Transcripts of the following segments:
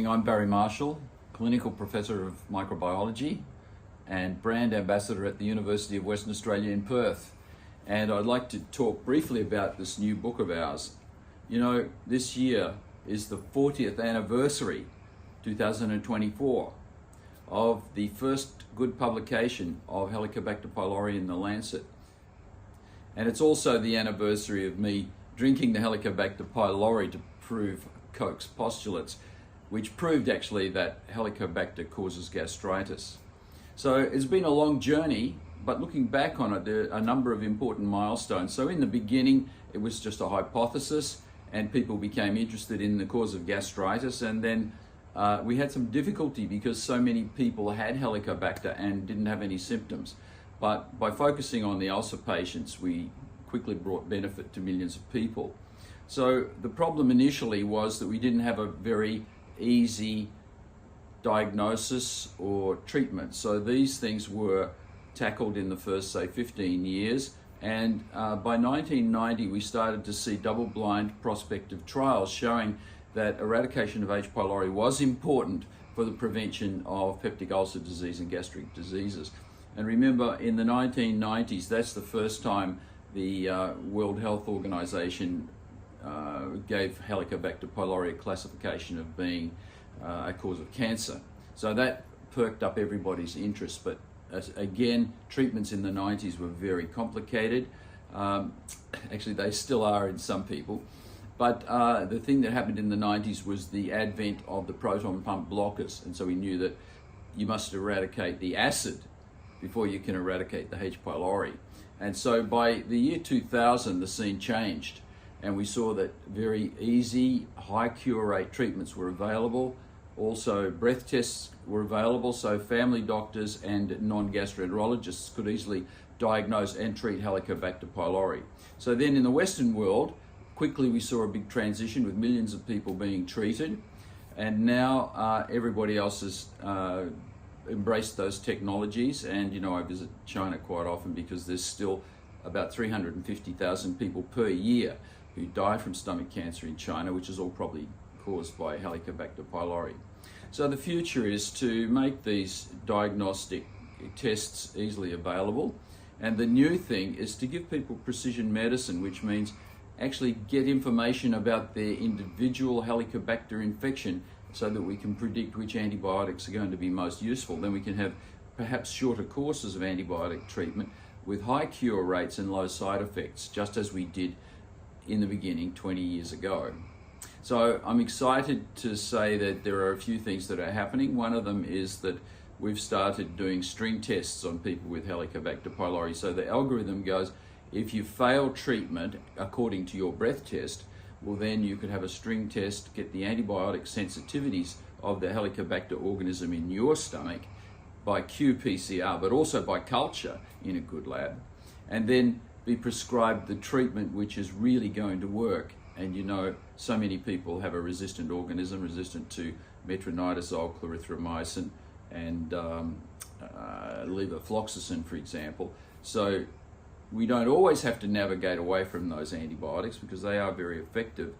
morning, I'm Barry Marshall, Clinical Professor of Microbiology and Brand Ambassador at the University of Western Australia in Perth. And I'd like to talk briefly about this new book of ours. You know, this year is the 40th anniversary, 2024, of the first good publication of Helicobacter pylori in the Lancet. And it's also the anniversary of me drinking the Helicobacter pylori to prove Koch's postulates, which proved actually that Helicobacter causes gastritis. So it's been a long journey, but looking back on it, there are a number of important milestones. So in the beginning, it was just a hypothesis, and people became interested in the cause of gastritis, and then we had some difficulty because so many people had Helicobacter and didn't have any symptoms. But by focusing on the ulcer patients, we quickly brought benefit to millions of people. So the problem initially was that we didn't have a very easy diagnosis or treatment. So these things were tackled in the first, say, 15 years. And by 1990, we started to see double-blind prospective trials showing that eradication of H. pylori was important for the prevention of peptic ulcer disease and gastric diseases. And remember, in the 1990s, that's the first time the World Health Organization gave Helicobacter pylori a classification of being a cause of cancer. So that perked up everybody's interest. But again, treatments in the 90s were very complicated. Actually, they still are in some people. But the thing that happened in the 90s was the advent of the proton pump blockers. And so we knew that you must eradicate the acid before you can eradicate the H. pylori. And so by the year 2000, the scene changed. And we saw that very easy, high cure rate treatments were available. Also, breath tests were available, so family doctors and non-gastroenterologists could easily diagnose and treat Helicobacter pylori. So then in the Western world, quickly we saw a big transition with millions of people being treated. And now everybody else has embraced those technologies. And, you know, I visit China quite often because there's still about 350,000 people per year who die from stomach cancer in China, which is all probably caused by Helicobacter pylori. So the future is to make these diagnostic tests easily available. And the new thing is to give people precision medicine, which means actually get information about their individual Helicobacter infection so that we can predict which antibiotics are going to be most useful. Then we can have perhaps shorter courses of antibiotic treatment with high cure rates and low side effects, just as we did in the beginning 20 years ago. So I'm excited to say that there are a few things that are happening. One of them is that we've started doing string tests on people with Helicobacter pylori. So the algorithm goes, if you fail treatment according to your breath test, well then you could have a string test, get the antibiotic sensitivities of the Helicobacter organism in your stomach by qPCR, but also by culture in a good lab, and then be prescribed the treatment which is really going to work. And you know, so many people have a resistant organism, resistant to metronidazole, clarithromycin, and levofloxacin, for example. So we don't always have to navigate away from those antibiotics because they are very effective.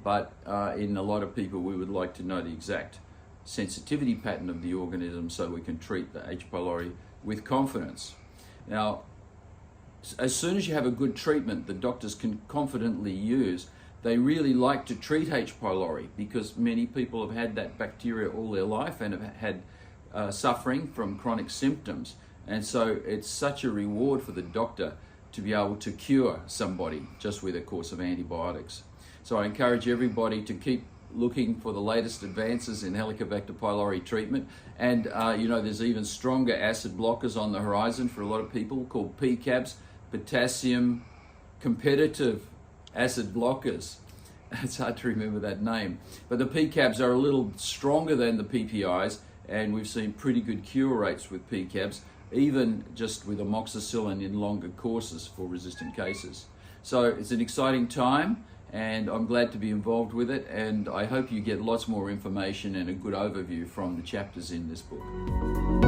But in a lot of people, we would like to know the exact sensitivity pattern of the organism so we can treat the H. pylori with confidence. Now, as soon as you have a good treatment that doctors can confidently use, they really like to treat H. pylori because many people have had that bacteria all their life and have had suffering from chronic symptoms. And so it's such a reward for the doctor to be able to cure somebody just with a course of antibiotics. So I encourage everybody to keep looking for the latest advances in Helicobacter pylori treatment. And you know, there's even stronger acid blockers on the horizon for a lot of people called PCABs, potassium competitive acid blockers. It's hard to remember that name. But the PCABs are a little stronger than the PPIs, and we've seen pretty good cure rates with PCABs, even just with amoxicillin in longer courses for resistant cases. So it's an exciting time, and I'm glad to be involved with it, and I hope you get lots more information and a good overview from the chapters in this book.